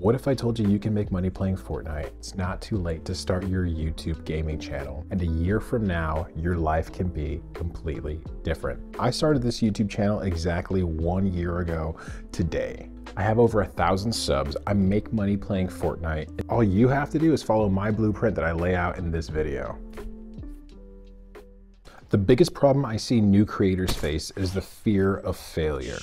What if I told you you can make money playing Fortnite? It's not too late to start your YouTube gaming channel. And a year from now, your life can be completely different. I started this YouTube channel exactly 1 year ago today. I have over 1,000 subs. I make money playing Fortnite. All you have to do is follow my blueprint that I lay out in this video. The biggest problem I see new creators face is the fear of failure.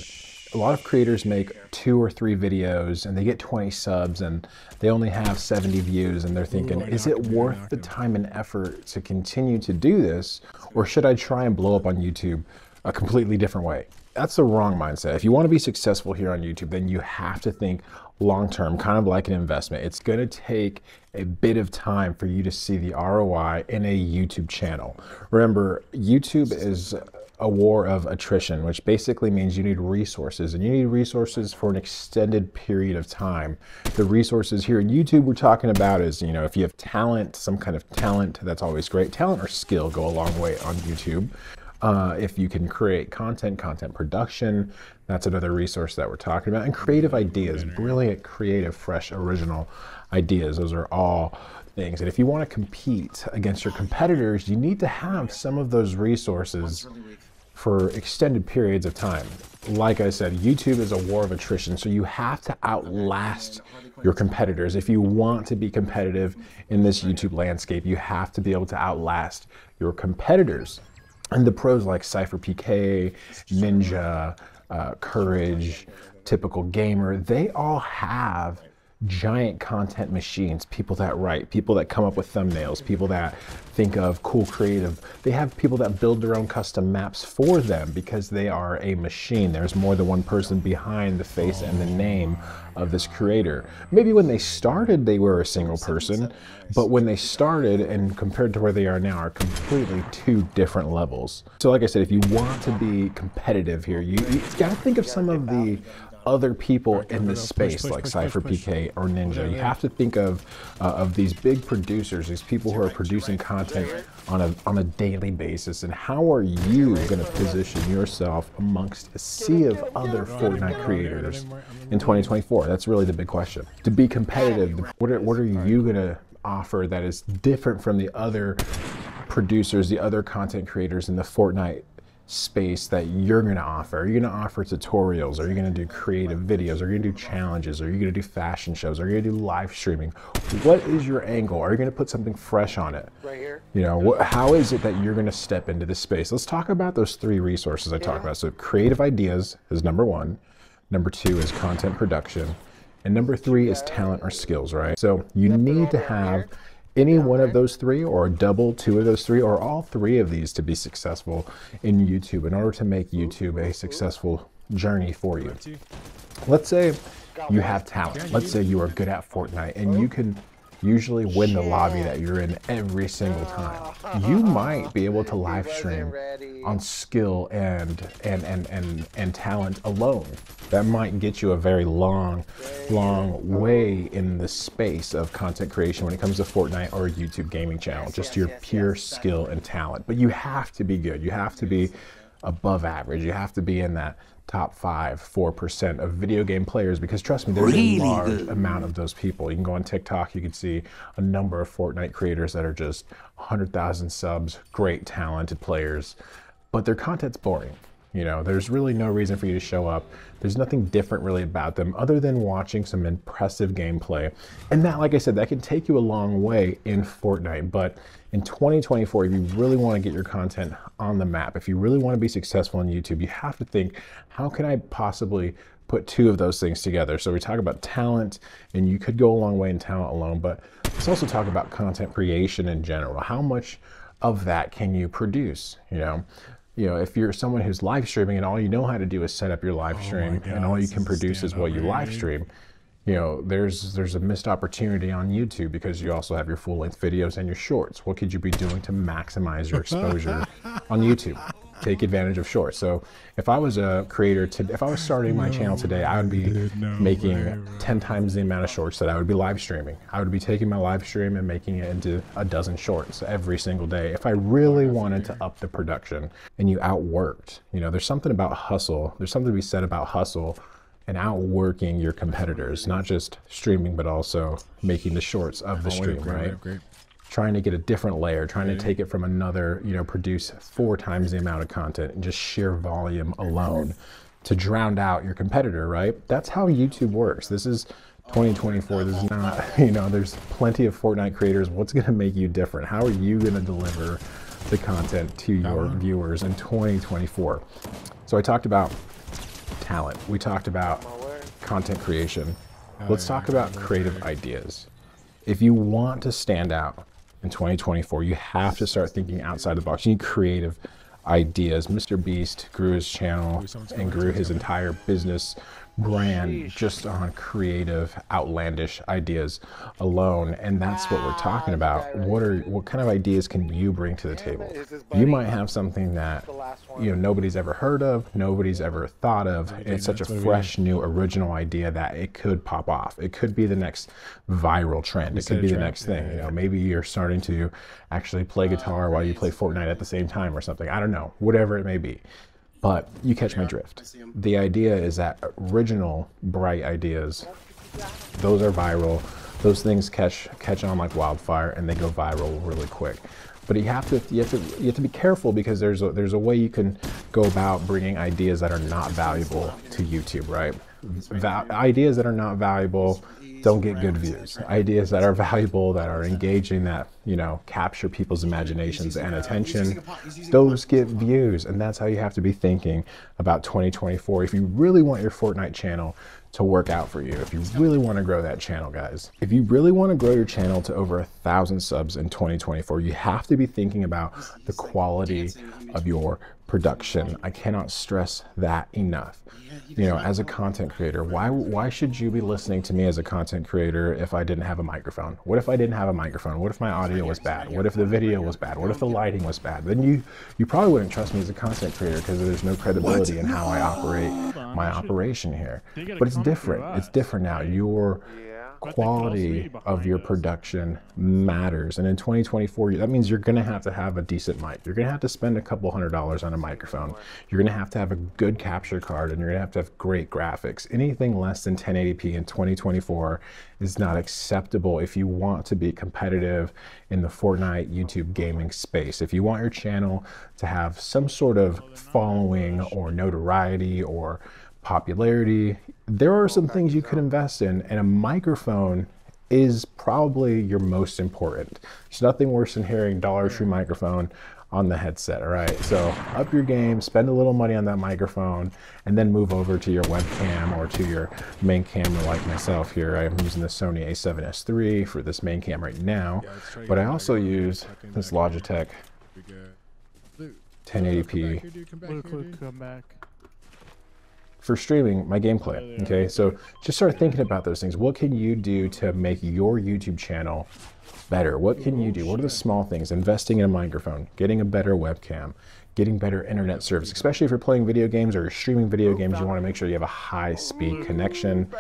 A lot of creators make 2 or 3 videos and they get 20 subs and they only have 70 views and they're thinking, is it worth the time and effort to continue to do this? Or should I try and blow up on YouTube a completely different way? That's the wrong mindset. If you want to be successful here on YouTube, then you have to think long-term, kind of like an investment. It's going to take a bit of time for you to see the ROI in a YouTube channel. Remember, YouTube is a war of attrition, which basically means you need resources, and you need resources for an extended period of time. The resources here in YouTube we're talking about is, if you have talent, some kind of talent, that's always great. Talent or skill go a long way on YouTube. If you can create content production, that's another resource that we're talking about. And creative ideas, brilliant, creative, fresh, original ideas. Those are all things. And if you want to compete against your competitors, you need to have some of those resources for extended periods of time. Like I said, YouTube is a war of attrition, so you have to outlast your competitors. If you want to be competitive in this YouTube landscape, you have to be able to outlast your competitors. And the pros like CypherPK, Ninja, Courage, Typical Gamer, they all have giant content machines, people that write, people that come up with thumbnails, people that think of cool creative. They have people that build their own custom maps for them because they are a machine. There's more than one person behind the face and the name of this creator. Maybe when they started, they were a single person, but when they started and compared to where they are now are completely 2 different levels. So like I said, if you want to be competitive here, you got to think of some of the other people in this space like CypherPK or Ninja. You have to think of these big producers, these people who are producing content on a daily basis, and how are you going to position yourself amongst a sea of other Fortnite creators in 2024? That's really the big question. To be competitive, what are you going to offer that is different from the other producers, the other content creators in the Fortnite space that you're going to offer? Are you going to offer tutorials? Are you going to do creative videos? Are you going to do challenges? Are you going to do fashion shows? Are you going to do live streaming? What is your angle? Are you going to put something fresh on it? Right here. How is it that you're going to step into this space? Let's talk about those 3 resources I talked about. So creative ideas is number 1. Number 2 is content production. And number 3 is talent or skills, right? So you need to have any one of those 3, or double 2 of those 3, or all 3 of these to be successful in YouTube in order to make YouTube a successful journey for you. Let's say you have talent. Let's say you are good at Fortnite and you can usually win the lobby that you're in every single time. You might be able to live stream on skill and talent alone. That might get you a very long way in the space of content creation when it comes to Fortnite or a YouTube gaming channel, just your pure skill and talent. But you have to be good. You have to be above average. You have to be in that top 4% of video game players, because trust me, there's a large amount of those people. You can go on TikTok, you can see a number of Fortnite creators that are just 100,000 subs, great talented players, but their content's boring. There's really no reason for you to show up. There's nothing different really about them other than watching some impressive gameplay. And that, like I said, that can take you a long way in Fortnite. But in 2024, if you really want to get your content on the map, if you really want to be successful on YouTube, you have to think, how can I possibly put 2 of those things together? So we talk about talent, and you could go a long way in talent alone, but let's also talk about content creation in general. How much of that can you produce? If you're someone who's live streaming and all you know how to do is set up your live stream and all you can produce is what you live stream, there's a missed opportunity on YouTube because you also have your full-length videos and your shorts. What could you be doing to maximize your exposure on YouTube? Take advantage of shorts. So if I was a creator, if I was starting my channel today, I would be making 10 times the amount of shorts that I would be live streaming. I would be taking my live stream and making it into a dozen shorts every single day if I really wanted to up the production. And you outworked. There's something about hustle. There's something to be said about hustle and outworking your competitors, not just streaming, but also making the shorts of the stream, right? Trying to get a different layer, trying to take it from another, you know, produce 4 times the amount of content and just sheer volume alone to drown out your competitor, right? That's how YouTube works. This is 2024. This is not, you know, there's plenty of Fortnite creators. What's going to make you different? How are you going to deliver the content to your viewers in 2024? So I talked about talent. We talked about content creation. Let's talk about creative ideas. If you want to stand out in 2024, you have to start thinking outside the box. You need creative ideas. Mr. Beast grew his channel and grew his entire business brand just on creative, outlandish ideas alone, and that's what we're talking about. What kind of ideas can you bring to the table? You might have something that, you know, nobody's ever heard of, nobody's ever thought of, and it's such a fresh, new, original idea that it could pop off. It could be the next viral trend. It could be the next thing. You know, maybe you're starting to actually play guitar while you play Fortnite at the same time or something. I don't know, whatever it may be. But you catch my drift. The idea is that original, bright ideas, those are viral. Those things catch on like wildfire, and they go viral really quick. But you have to be careful, because there's a way you can go about bringing ideas that are not valuable to YouTube, right? Ideas that are not valuable don't get good views. Ideas that are valuable, that are engaging, that, you know, capture people's imaginations and attention, those get views. And that's how you have to be thinking about 2024 if you really want your Fortnite channel to work out for you. If you really want to grow that channel, guys, if you really want to grow your channel to over 1,000 subs in 2024, you have to be thinking about the quality of your production. I cannot stress that enough. You know, as a content creator, why should you be listening to me as a content creator if I didn't have a microphone? What if I didn't have a microphone? What if my audio was bad? What if the video was bad? What if the lighting was bad? Then you probably wouldn't trust me as a content creator, because there's no credibility in how I operate my operation here. But it's different. It's different now. Your quality of your production matters, and in 2024 that means you're gonna have to have a decent mic. You're gonna have to spend a couple $100s on a microphone. You're gonna have to have a good capture card, and you're gonna have to have great graphics. Anything less than 1080p in 2024 is not acceptable if you want to be competitive in the Fortnite YouTube gaming space. If you want your channel to have some sort of following or notoriety or popularity, there are some things you could invest in, and a microphone is probably your most important. There's nothing worse than hearing Dollar Tree microphone on the headset, all right? So up your game, spend a little money on that microphone, and then move over to your webcam or to your main camera like myself here. I'm using the Sony a7S III for this main cam right now, but I also use this Logitech 1080p for streaming my gameplay. Okay, so just start thinking about those things. What can you do to make your YouTube channel better? What can you do? What are the small things? Investing in a microphone, getting a better webcam, getting better internet service, especially if you're playing video games or you're streaming video games. You want to make sure you have a high-speed connection.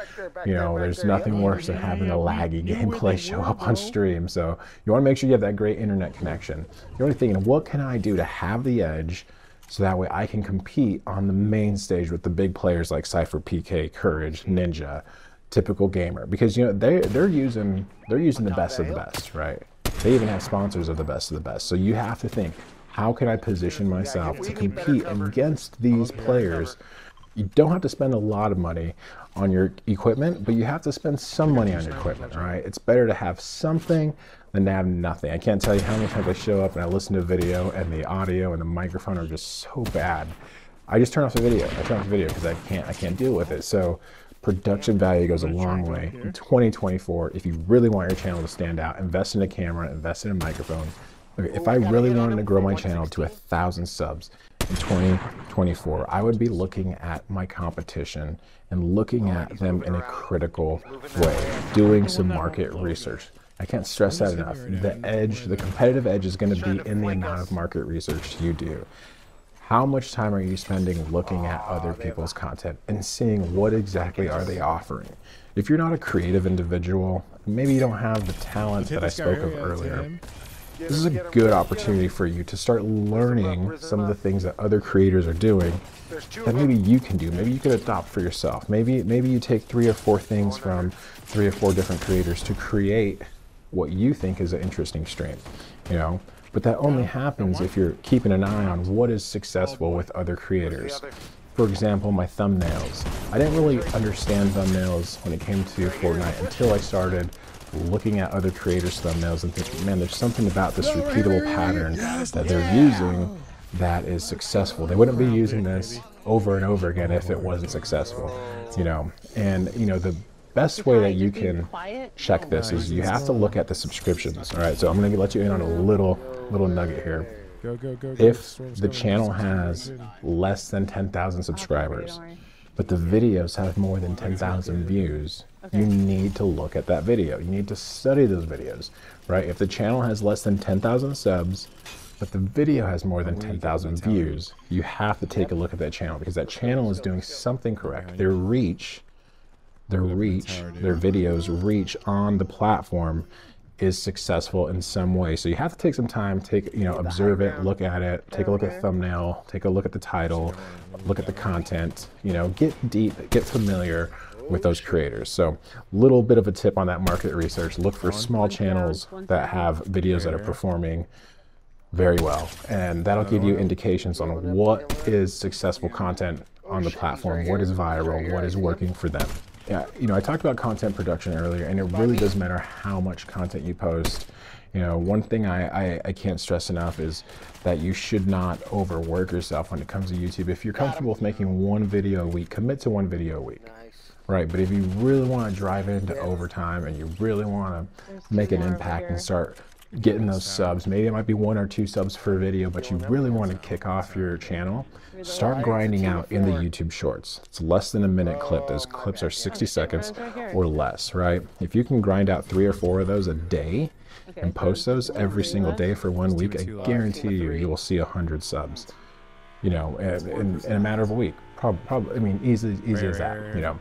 You know, there's nothing worse than having a laggy gameplay show up on stream. So you want to make sure you have that great internet connection. You're only thinking, what can I do to have the edge, so that way I can compete on the main stage with the big players like Cypher, PK, Courage, Ninja, Typical Gamer, because, you know, they're using the best of the best, right? They even have sponsors of the best of the best. So you have to think, how can I position myself to compete against these players? You don't have to spend a lot of money on your equipment, but you have to spend some money on your equipment, right? It's better to have something than to have nothing. I can't tell you how many times I show up and I listen to a video and the audio and the microphone are just so bad. I just turn off the video. I turn off the video because I can't deal with it. So production value goes a long way. In 2024, if you really want your channel to stand out, invest in a camera, invest in a microphone. If I really wanted to grow my channel to 1,000 subs in 2024, I would be looking at my competition and looking at them in a critical way, doing some market research. I can't stress that enough. The edge, the competitive edge, is going to be in the amount of market research you do. How much time are you spending looking at other people's content and seeing what exactly are they offering? If you're not a creative individual, maybe you don't have the talent that I spoke of earlier, this is a good opportunity for you to start learning some of the things that other creators are doing that maybe you can do. Maybe you could adopt for yourself. Maybe you take 3 or 4 things from 3 or 4 different creators to create what you think is an interesting stream, you know? But that only happens if you're keeping an eye on what is successful with other creators. For example, my thumbnails. I didn't really understand thumbnails when it came to Fortnite until I started looking at other creators' thumbnails and thinking, man, there's something about this repeatable pattern that they're using that is successful. They wouldn't be using this over and over again if it wasn't successful, you know? And, you know, the best way that you can check this is you have to look at the subscriptions. All right, so I'm going to let you in on a little nugget here. If the channel has less than 10,000 subscribers, but the videos have more than 10,000 views, you need to look at that video. You need to study those videos, right? If the channel has less than 10,000 subs, but the video has more than 10,000 views, you have to take a look at that channel, because that channel is doing something correct. Their videos reach on the platform is successful in some way. So you have to take some time, observe it, look at it, take a look at the thumbnail, take a look at the title, look at the content, get deep, get familiar with those creators. So little bit of a tip on that market research: look for small channels that have videos that are performing very well, and that'll give you indications on what is successful content on the platform, what is viral, what is working for them. Yeah, I talked about content production earlier, and it really does matter how much content you post. One thing I can't stress enough is that you should not overwork yourself when it comes to YouTube. If you're comfortable with making 1 video a week, commit to 1 video a week. Right, but if you really want to drive into overtime and you really want to make an impact and start getting those subs, maybe it might be 1 or 2 subs per video, but you really want to kick off your channel, start grinding out in the YouTube shorts. It's less than a minute clip. Those clips are 60 seconds or less, right? If you can grind out 3 or 4 of those a day and post those every single day for 1 week, I guarantee you will see 100 subs, in a matter of a week. Probably, I mean, easy as that.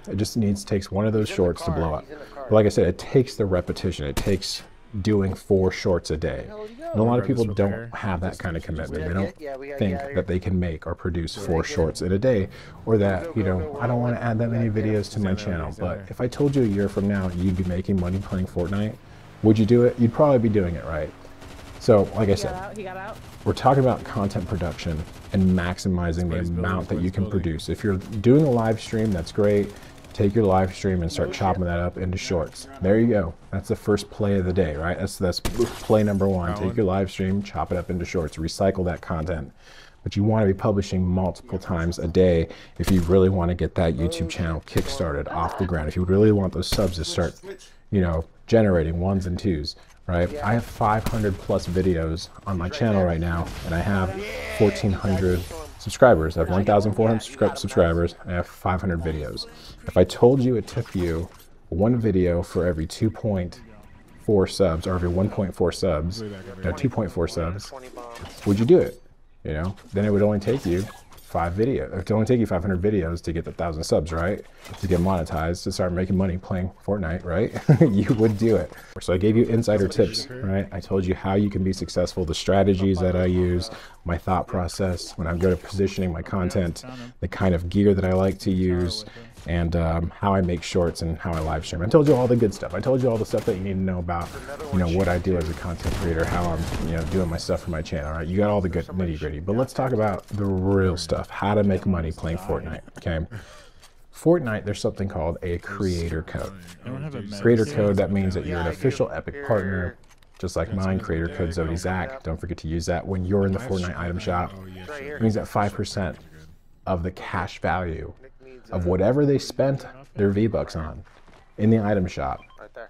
It just takes 1 of those shorts to blow up. But like I said, it takes the repetition. It takes doing 4 shorts a day. And a lot of people don't have that kind of commitment. They don't think that they can make or produce 4 shorts in a day, or that, I don't want to add that many videos to my channel. But if I told you a year from now you'd be making money playing Fortnite, would you do it? You'd probably be doing it, right? So, like I said, we're talking about content production and maximizing the amount that you can produce. If you're doing a live stream, that's great. Take your live stream and start chopping that up into shorts. There you go. That's the first play of the day, right? That's play number 1. Take your live stream, chop it up into shorts, recycle that content. But you want to be publishing multiple times a day if you really want to get that YouTube channel kick-started off the ground. If you really want those subs to start, generating 1s and 2s. Right? I have 500 plus videos on my channel right now, and I have 1,400 subscribers. I have 1,400 subscribers, and I have 500 videos. If I told you it took you 1 video for every 2.4 subs, or every 1.4 subs, 2.4 subs, would you do it? Then it would only take you 5 videos. It would only take you 500 videos to get the 1,000 subs, right? To get monetized, to start making money playing Fortnite, right? You would do it. So I gave you insider tips, right? I told you how you can be successful, the strategies that I use, my thought process when I go to positioning my content, the kind of gear that I like to use, and how I make shorts and how I live stream. I told you all the good stuff. I told you all the stuff that you need to know about, what I do as a content creator, how I'm, doing my stuff for my channel. Right? You got all the good nitty gritty, but let's talk about the real stuff, how to make money playing Fortnite, okay? Fortnite, there's something called a creator code. Creator code, that means that you're an official Epic partner, just like mine, creator code Zodizach. Don't forget to use that when you're in the Fortnite item shop. It means that 5% of the cash value of whatever they spent their V-Bucks on in the item shop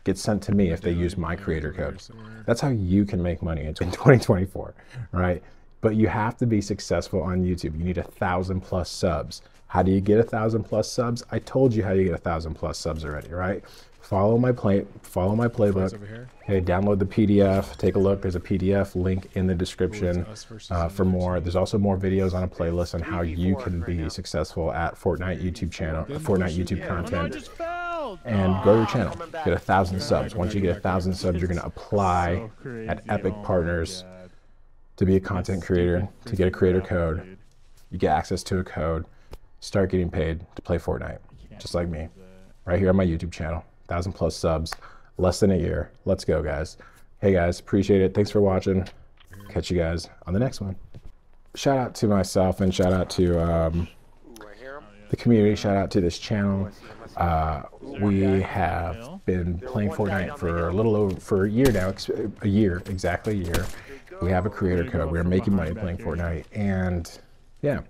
gets sent to me if they use my creator code. That's how you can make money in 2024, right? But you have to be successful on YouTube. You need 1,000 plus subs. How do you get 1,000 plus subs? I told you how you get 1,000 plus subs already, right? Follow my playbook. Hey, download the PDF. Take a look. There's a PDF link in the description for more. There's also more videos on a playlist on how you can be successful at Fortnite YouTube channel, Fortnite YouTube content. and grow your channel. Get 1,000 subs. Once you get 1,000 subs, you're going to apply at Epic Partners to be a content creator, to get a creator code. You get access to a code, start getting paid to play Fortnite, just like me, right here on my YouTube channel. 1,000 plus subs, less than a year. Let's go, guys. Hey guys, appreciate it. Thanks for watching. Catch you guys on the next one. Shout out to myself and shout out to the community. Shout out to this channel. We have been playing Fortnite for a year now, exactly a year. We have a creator code. We're making money playing Fortnite, and yeah,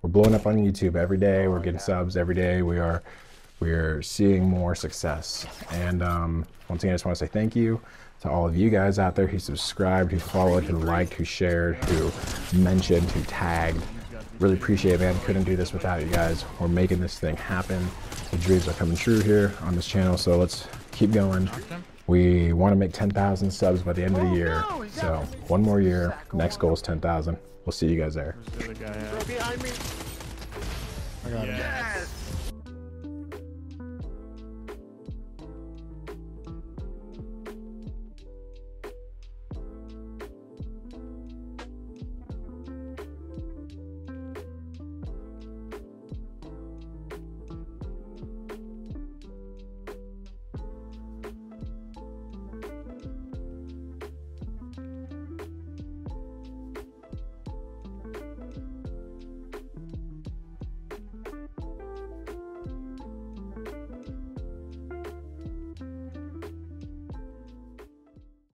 we're blowing up on YouTube every day. We're getting subs every day. We're seeing more success. And once again, I just want to say thank you to all of you guys out there who subscribed, who followed, who liked, who shared, who mentioned, who tagged. Really appreciate it, man. Couldn't do this without you guys. We're making this thing happen. The dreams are coming true here on this channel, so let's keep going. We want to make 10,000 subs by the end of the year. So one more year. Next goal is 10,000. We'll see you guys there. Behind me. I got him. Yes.